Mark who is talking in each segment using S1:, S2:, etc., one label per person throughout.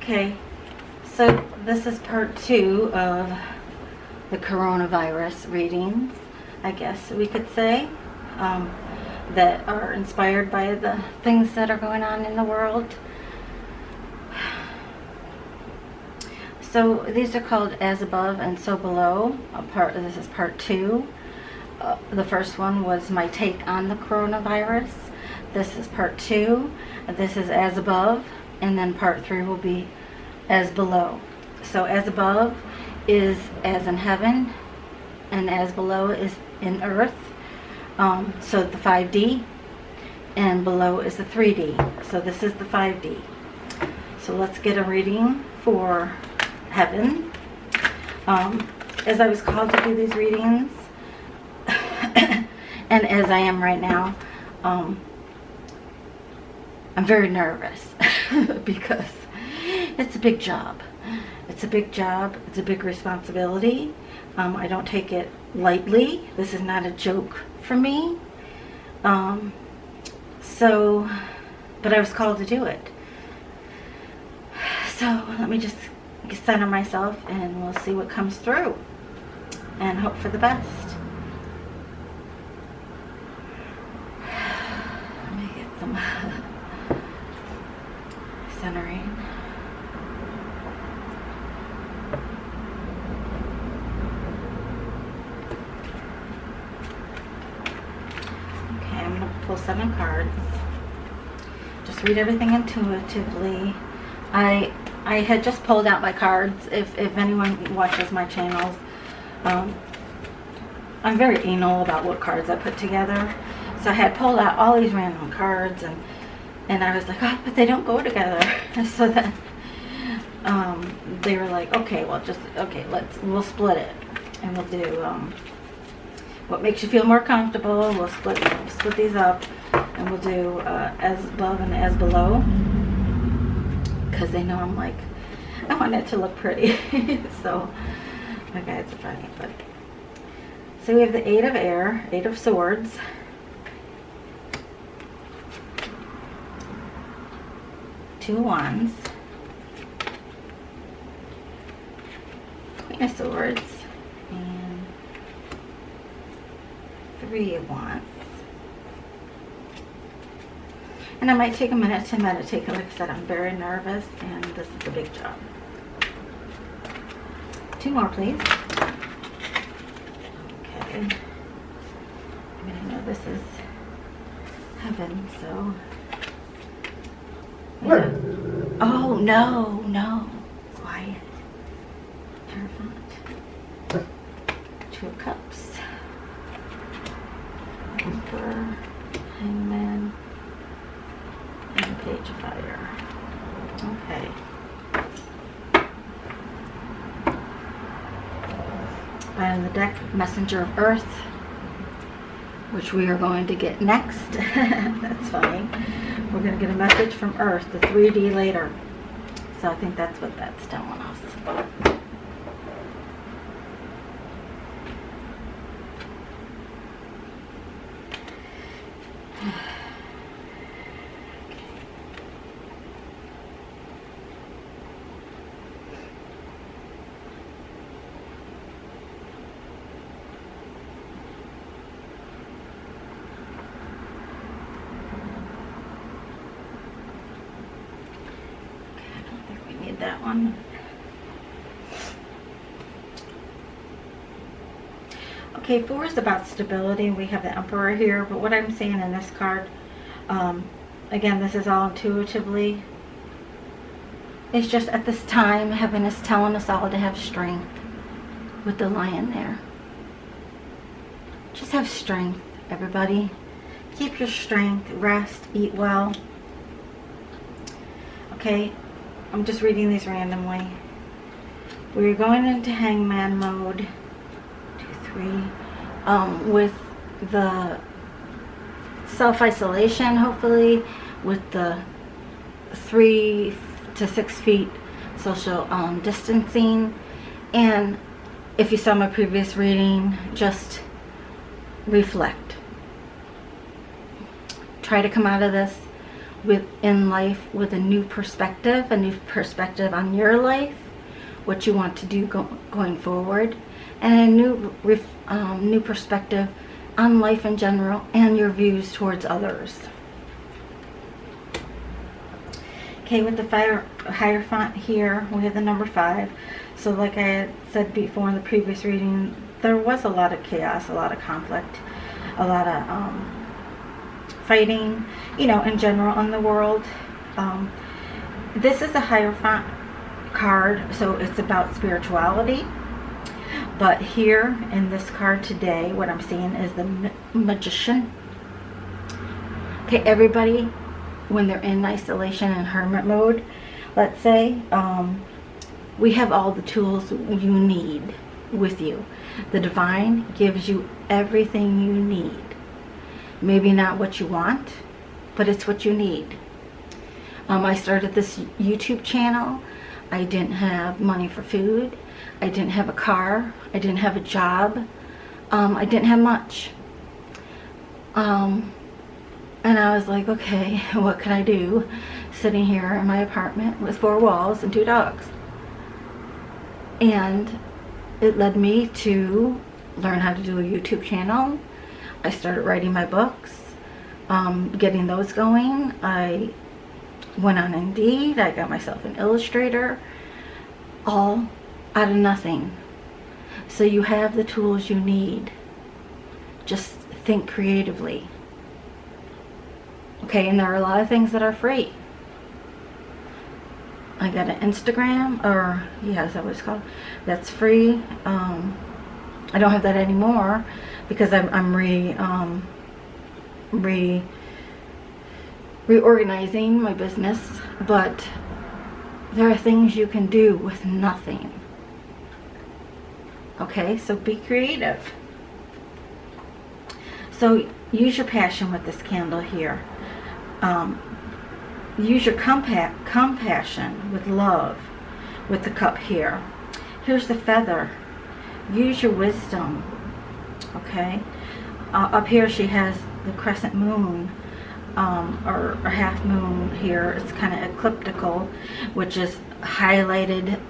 S1: Okay, so this is part 2 of the coronavirus readings, I guess we could say, that are inspired by the things that are going on in the world. So these are called As Above and So Below. This is part 2. The first one was my take on the coronavirus. This is part 2. This is As Above, and then part 3 will be As Below. So As Above is as in heaven, and as below is in earth. So the 5D, and below is the 3D. So this is the 5D. So let's get a reading for heaven. As I was called to do these readings, and as I am right now, I'm very nervous because it's a big job. It's a big job. It's a big responsibility. I don't take it lightly. This is not a joke for me. But I was called to do it. So let me just center myself and we'll see what comes through and hope for the best. Let me get some centering. Okay, I'm going to pull 7 cards. Just read everything intuitively. I had just pulled out my cards. If anyone watches my channels, I'm very anal about what cards I put together. So I had pulled out all these random cards, and I was like, oh, but they don't go together. So then they were like, okay, well, we'll split it, and we'll do what makes you feel more comfortable. We'll split these up, and we'll do As Above and As Below, because they know I'm like, I want it to look pretty. So my guides are funny. But so we have the 8 of Air, 8 of Swords, Two of Wands, Queen of Swords, and 3 of Wands. And I might take a minute to meditate. Like I said, I'm very nervous, and this is a big job. 2 more, please. Okay. I mean, I know this is heaven, so. Yeah. Oh, no. Quiet. Terrified. 2 of Cups. Emperor. Hangman. And Page of Fire. Okay. And the deck, Messenger of Earth, which we are going to get next. That's funny. We're going to get a message from Earth, the 3D later. So I think that's what that's telling us. That one. Okay, 4 is about stability. We have the Emperor here, but what I'm seeing in this card, again, this is all intuitively. It's just at this time, heaven is telling us all to have strength with the Lion there. Just have strength, everybody. Keep your strength, rest, eat well. Okay. I'm just reading these randomly. We're going into Hangman mode. 2, 3. With the self-isolation, hopefully, with the 3 to 6 feet social distancing. And if you saw my previous reading, just reflect. Try to come out of this in life with a new perspective on your life, what you want to do going forward, and a new perspective on life in general and your views towards others. Okay, with the Hierophant here, we have the number 5. So like I had said before in the previous reading, there was a lot of chaos, a lot of conflict, a lot of fighting, in general in the world. This is a Hierophant card, so it's about spirituality. But here in this card today, what I'm seeing is the Magician. Okay, everybody, when they're in isolation and hermit mode, let's say, we have all the tools you need with you. The divine gives you everything you need. Maybe not what you want, but it's what you need. I started this YouTube channel. I didn't have money for food. I didn't have a car. I didn't have a job. I didn't have much. And I was like, okay, what can I do? Sitting here in my apartment with 4 walls and 2 dogs. And it led me to learn how to do a YouTube channel. I started writing my books, getting those going. I went on Indeed. I got myself an illustrator, all out of nothing. So you have the tools you need. Just think creatively. Okay, and there are a lot of things that are free. I got an Instagram, or yeah, is that what it's called? That's free. I don't have that anymore because I'm reorganizing my business. But there are things you can do with nothing. Okay, so be creative. So use your passion with this candle here. Use your compassion with love with the cup here. Here's the feather. Use your wisdom. Okay. Up here she has the crescent moon, or half moon here. It's kind of ecliptical, which is highlighted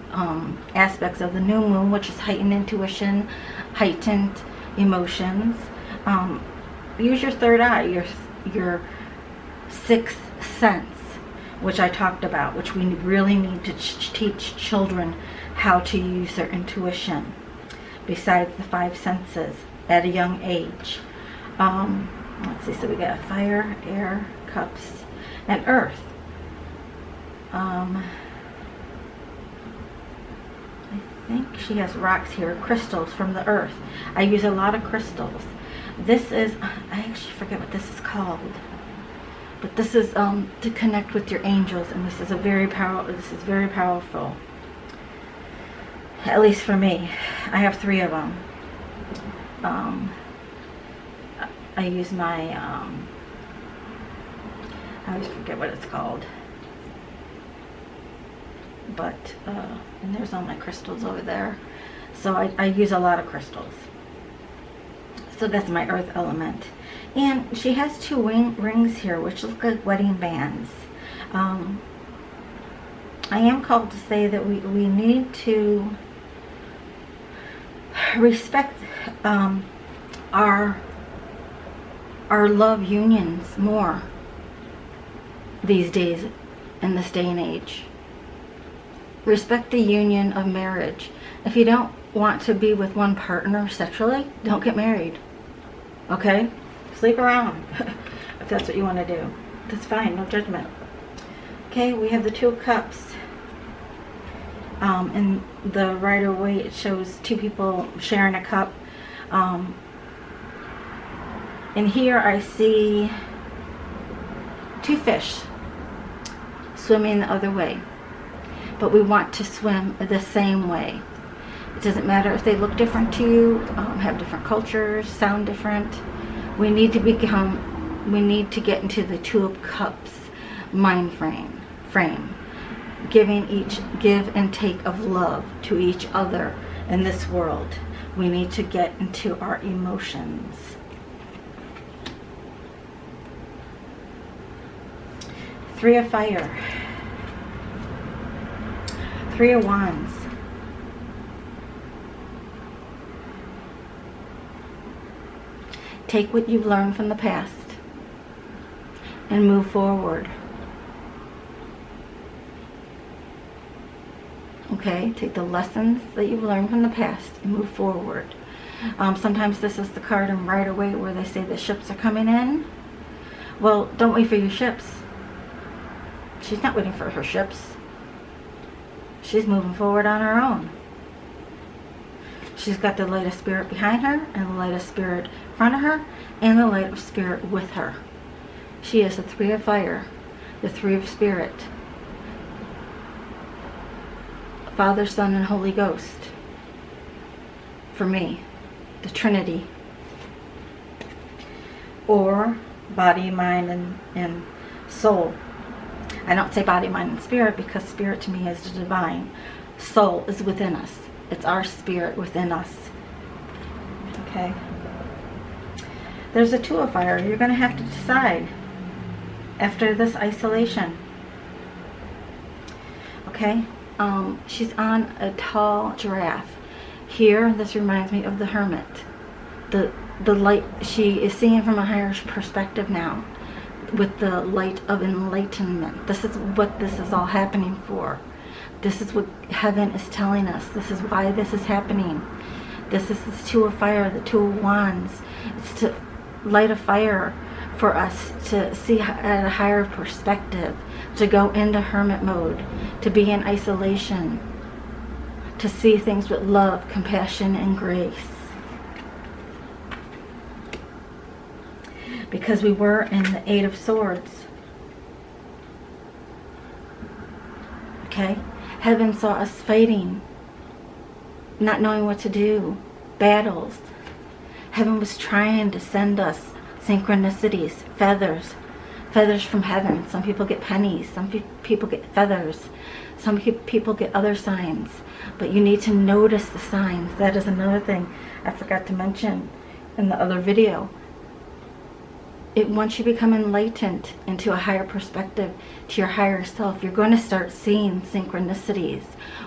S1: aspects of the new moon, which is heightened intuition, heightened emotions. Use your third eye, your sixth sense, which I talked about, which we really need to teach children how to use their intuition besides the 5 senses at a young age. Let's see, so we got fire, air, cups, and earth. I think she has rocks here, crystals from the earth. I use a lot of crystals. This is, I actually forget what this is called, but this is to connect with your angels, and this is very powerful. At least for me. I have 3 of them. I use my I always forget what it's called, but and there's all my crystals over there. So I use a lot of crystals. So that's my earth element. And she has 2 rings here, which look like wedding bands. I am called to say that we need to respect our love unions more these days, in this day and age. Respect the union of marriage. If you don't want to be with one partner sexually, don't get married. Okay? Sleep around if that's what you want to do. That's fine, no judgment. Okay, we have the 2 of cups. And the Rider Waite, it shows 2 people sharing a cup. And here I see 2 fish swimming the other way. But we want to swim the same way. It doesn't matter if they look different to you, have different cultures, sound different. We need to get into the 2 of cups mind frame. Give and take of love to each other in this world. We need to get into our emotions. Three of Fire. Three of Wands. Take what you've learned from the past and move forward. Okay, take the lessons that you've learned from the past and move forward. Sometimes this is the card in Right Away where they say the ships are coming in. Well, don't wait for your ships. She's not waiting for her ships. She's moving forward on her own. She's got the light of spirit behind her and the light of spirit in front of her and the light of spirit with her. She is the Three of Fire, the Three of Spirit. Father, Son, and Holy Ghost. For me, the Trinity. Or body, mind, and soul. I don't say body, mind, and spirit because spirit to me is the divine. Soul is within us. It's our spirit within us. Okay? There's a Two of Fire. You're going to have to decide after this isolation. Okay? She's on a tall giraffe. Here, this reminds me of the Hermit. The light, she is seeing from a higher perspective now with the light of enlightenment. This is what this is all happening for. This is what heaven is telling us. This is why this is happening. This is the Two of Fire, the Two of Wands. It's to light a fire for us to see at a higher perspective, to go into hermit mode, to be in isolation, to see things with love, compassion, and grace. Because we were in the Eight of Swords. Okay? Heaven saw us fighting, not knowing what to do, battles. Heaven was trying to send us synchronicities, feathers from heaven. Some people get pennies, some people get feathers, some people get other signs. But you need to notice the signs. That is another thing I forgot to mention in the other video. Once you become enlightened into a higher perspective, to your higher self, you're going to start seeing synchronicities,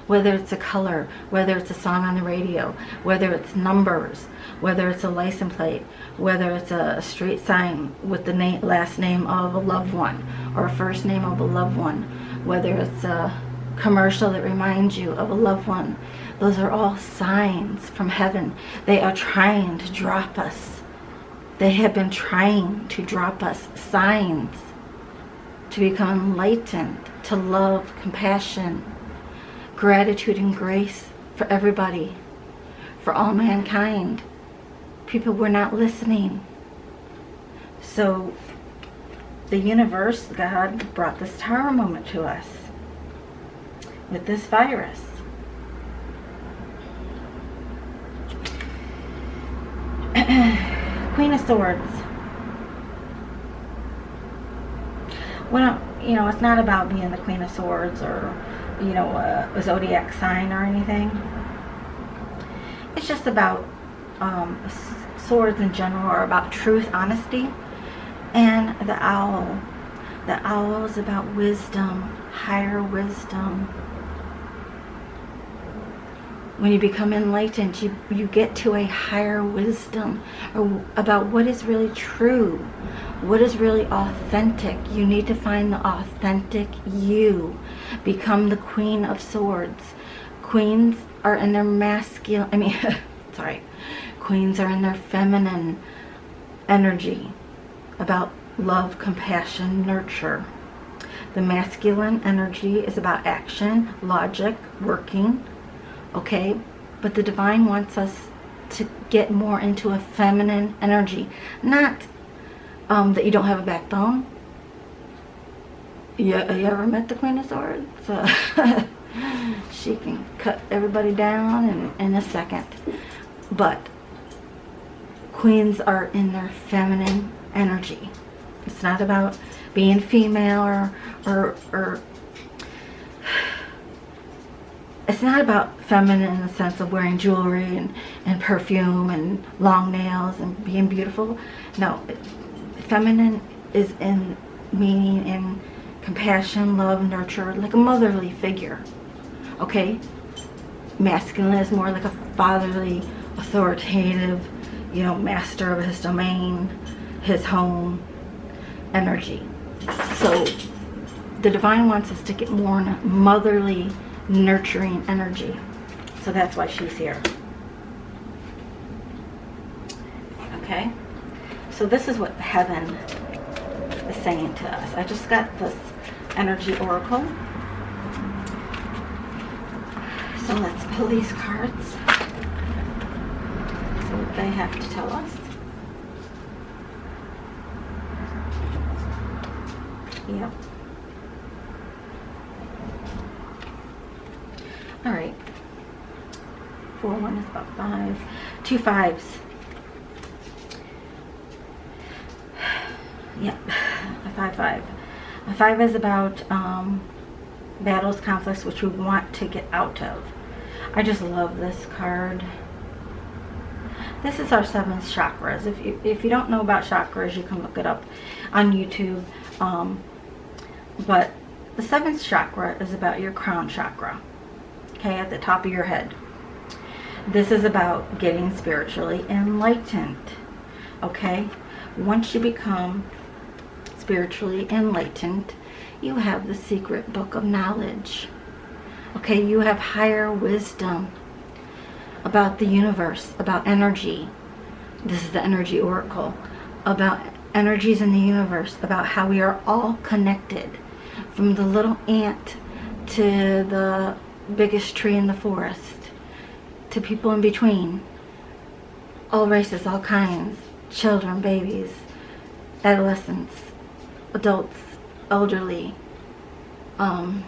S1: whether it's a color, whether it's a song on the radio, whether it's numbers, whether it's a license plate, whether it's a street sign with the last name of a loved one or a first name of a loved one, whether it's a commercial that reminds you of a loved one. Those are all signs from heaven. They are trying to drop us. They have been trying to drop us signs to become enlightened, to love, compassion, gratitude, and grace for everybody, for all mankind. People were not listening. So the universe, God, brought this tower moment to us with this virus. Queen of Swords. Well, it's not about being the Queen of Swords or, a zodiac sign or anything. It's just about swords in general, or about truth, honesty, and the owl. The owl is about wisdom, higher wisdom. When you become enlightened, you get to a higher wisdom about what is really true, what is really authentic. You need to find the authentic you. Become the Queen of Swords. Queens are in their masculine, Queens are in their feminine energy, about love, compassion, nurture. The masculine energy is about action, logic, working. Okay, but the divine wants us to get more into a feminine energy. Not that you don't have a backbone. You ever met the Queen of Swords? She can cut everybody down in a second. But queens are in their feminine energy. It's not about being female or it's not about feminine in the sense of wearing jewelry and perfume and long nails and being beautiful. No, feminine is in meaning in compassion, love, nurture, like a motherly figure. Okay? Masculine is more like a fatherly, authoritative, master of his domain, his home energy. So the divine wants us to get more motherly, nurturing energy. So that's why she's here. Okay? So this is what heaven is saying to us. I just got this energy oracle. So let's pull these cards. So what they have to tell us. Yep. All right. 4, 1 is about 5. 2 5s. Yep. A 5 5. A 5 is about battles, conflicts, which we want to get out of. I just love this card. This is our 7 chakras. If you don't know about chakras, you can look it up on YouTube. But the 7th chakra is about your crown chakra, okay, at the top of your head. This is about getting spiritually enlightened, okay? Once you become spiritually enlightened, you have the secret book of knowledge, okay? You have higher wisdom about the universe, about energy. This is the energy oracle, about energies in the universe, about how we are all connected, from the little ant to the biggest tree in the forest, to people in between, all races, all kinds, children, babies, adolescents, adults, elderly, someone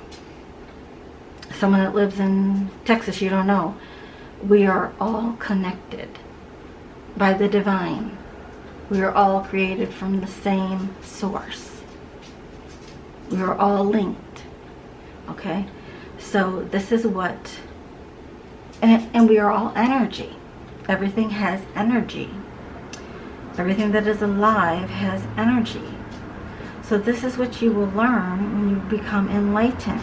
S1: that lives in Texas you don't know. We are all connected by the divine. We are all created from the same source. We are all linked. Okay? So this is what, and we are all energy. Everything has energy. Everything that is alive has energy. So this is what you will learn when you become enlightened.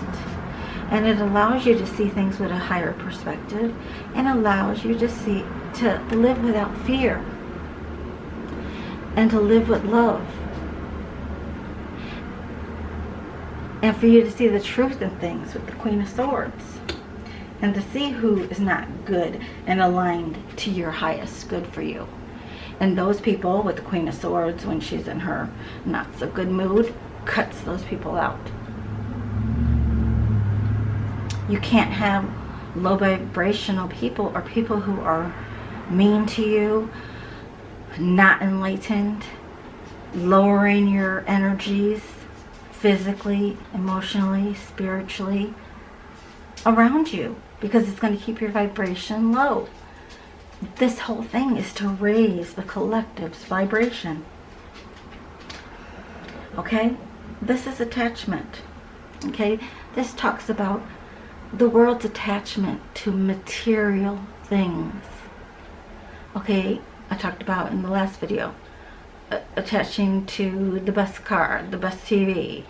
S1: And it allows you to see things with a higher perspective, and allows you to live without fear, and to live with love, and for you to see the truth in things with the Queen of Swords, and to see who is not good and aligned to your highest good for you. And those people with the Queen of Swords, when she's in her not so good mood, cuts those people out. You can't have low vibrational people, or people who are mean to you, not enlightened, lowering your energies physically, emotionally, spiritually around you, because it's going to keep your vibration low. This whole thing is to raise the collective's vibration. Okay? This is attachment. Okay? This talks about the world's attachment to material things. Okay? I talked about in the last video, attaching to the best car, the best TV,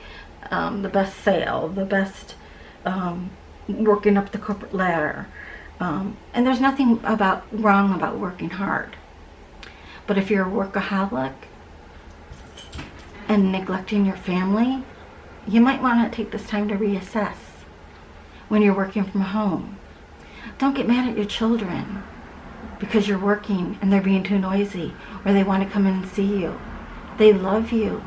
S1: the best sale, the best working up the corporate ladder. And there's nothing wrong about working hard. But if you're a workaholic and neglecting your family, you might want to take this time to reassess when you're working from home. Don't get mad at your children because you're working and they're being too noisy, or they want to come in and see you. They love you.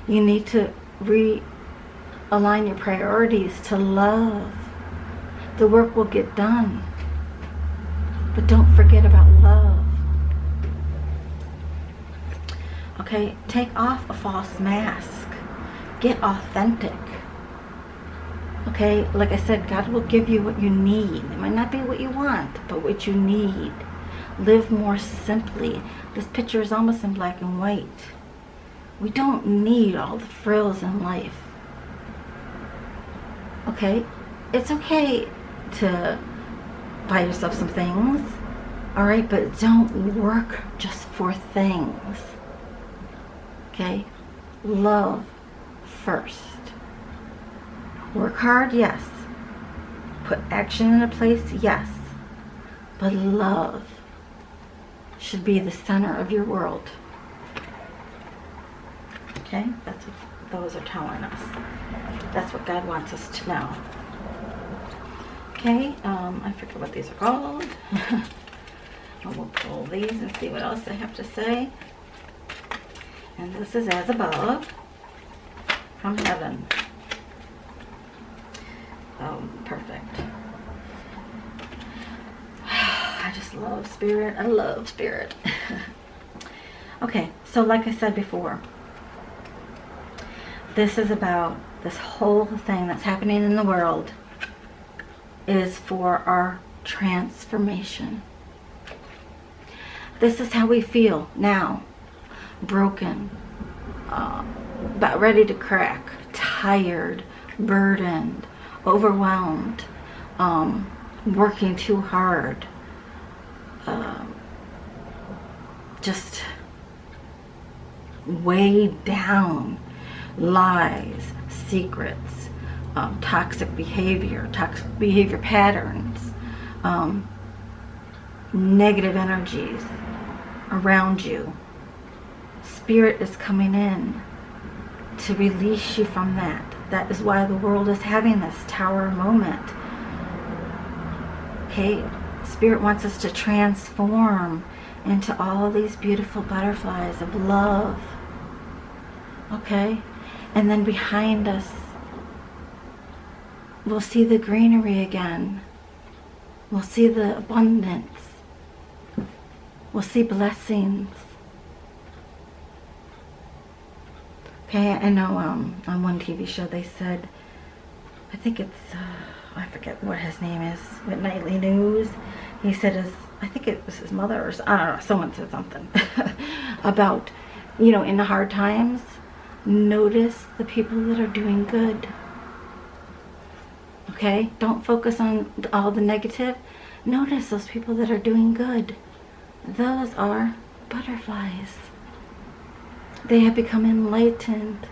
S1: You need to realign your priorities to love. The work will get done. But don't forget about love. Okay? Take off a false mask. Get authentic. Okay? Like I said, God will give you what you need. It might not be what you want, but what you need. Live more simply. This picture is almost in black and white. We don't need all the frills in life. Okay? It's okay to buy yourself some things, alright, but don't work just for things. Okay? Love first. Work hard, yes. Put action into place, yes. But love should be the center of your world. Okay? That's what those are telling us. That's what God wants us to know. Okay? I forget what these are called. And we'll pull these and see what else they have to say. And this is as above from heaven. Oh, perfect. I just love spirit. I love spirit. Okay, so like I said before, this is about this whole thing that's happening in the world is for our transformation. This is how we feel now. Broken, about ready to crack, tired, burdened, overwhelmed, working too hard, just weighed down, lies, secrets, toxic behavior patterns, negative energies around you. Spirit is coming in to release you from that. That is why the world is having this tower moment. Okay, Spirit wants us to transform into all these beautiful butterflies of love. Okay, and then behind us, we'll see the greenery again. We'll see the abundance. We'll see blessings. Okay, I know on one TV show they said, I think it's, I forget what his name is, with Nightly News. He said I think it was his mother, or I don't know, someone said something about, in the hard times, notice the people that are doing good. Okay, don't focus on all the negative. Notice those people that are doing good. Those are butterflies. They have become enlightened.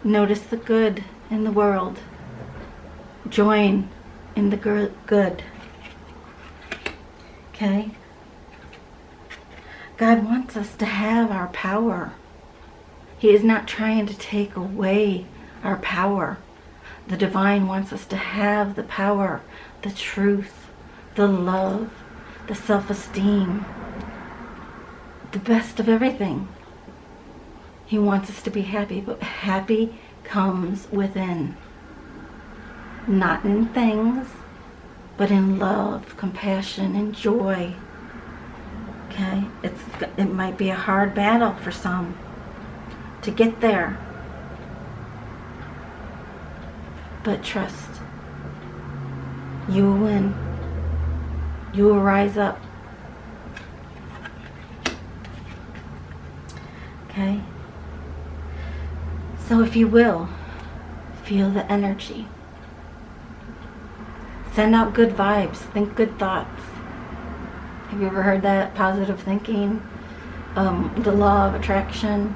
S1: Notice the good in the world. Join in the good. Okay? God wants us to have our power. He is not trying to take away our power. The divine wants us to have the power, the truth, the love, the self-esteem, the best of everything. He wants us to be happy, but happy comes within. Not in things, but in love, compassion, and joy. Okay? It might be a hard battle for some to get there. But trust. You will win. You will rise up. Okay? So if you will, feel the energy. Send out good vibes. Think good thoughts. Have you ever heard that? Positive thinking. The law of attraction.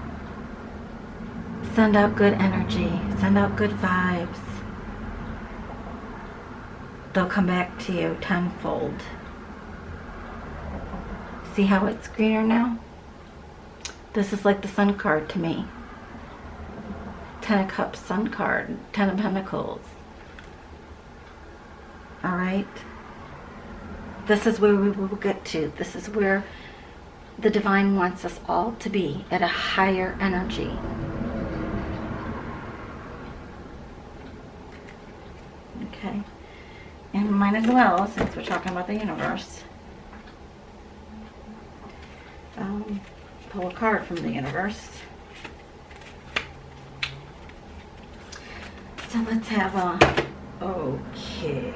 S1: Send out good energy. Send out good vibes. They'll come back to you tenfold. See how it's greener now? This is like the Sun card to me. 10 of Cups Sun card. 10 of Pentacles. Alright? This is where we will get to. This is where the divine wants us all to be, at a higher energy. Okay? And might as well, since we're talking about the universe, pull a card from the universe. So let's have a, okay.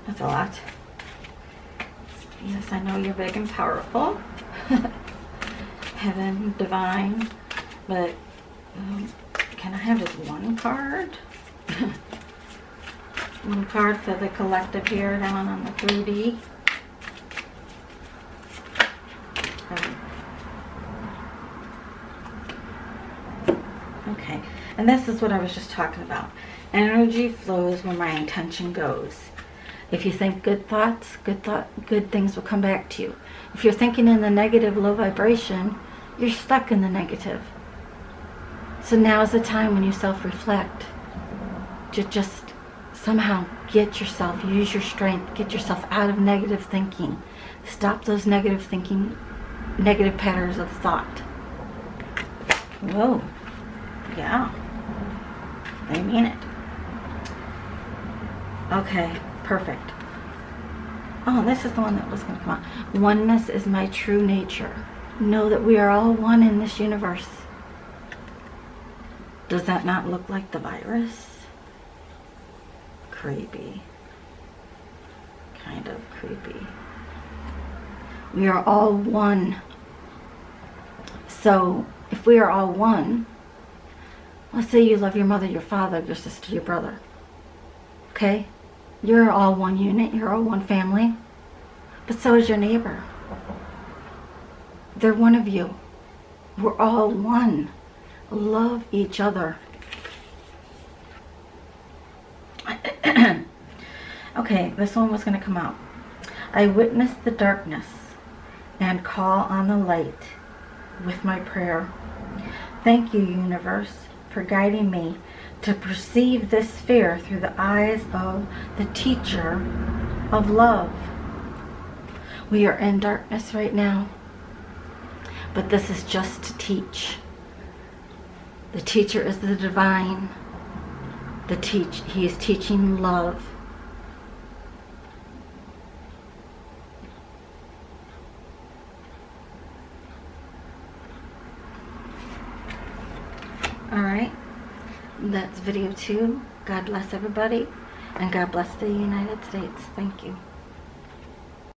S1: That's a lot. Yes, I know you're big and powerful. Heaven, divine, but can I have just one card? One card for the collective here down on the 3D. Okay, and this is what I was just talking about. Energy flows where my intention goes. If you think good thoughts, good things will come back to you. If you're thinking in the negative, low vibration, you're stuck in the negative. So now is the time when you self-reflect to just somehow get yourself, use your strength, get yourself out of negative thinking. Stop those negative thinking, negative patterns of thought. Whoa. Yeah. They mean it. Okay, perfect. Oh, this is the one that was going to come out. Oneness is my true nature. Know that we are all one in this universe. Does that not look like the virus? Creepy. Kind of creepy. We are all one. So, if we are all one, let's say you love your mother, your father, your sister, your brother. Okay? You're all one unit. You're all one family. But so is your neighbor. They're one of you. We're all one. Love each other. Okay, this one was going to come out. I witness the darkness and call on the light with my prayer. Thank you, universe, for guiding me to perceive this sphere through the eyes of the teacher of love. We are in darkness right now, but this is just to teach. The teacher is the divine. He is teaching love. Alright, that's video 2. God bless everybody, and God bless the United States. Thank you.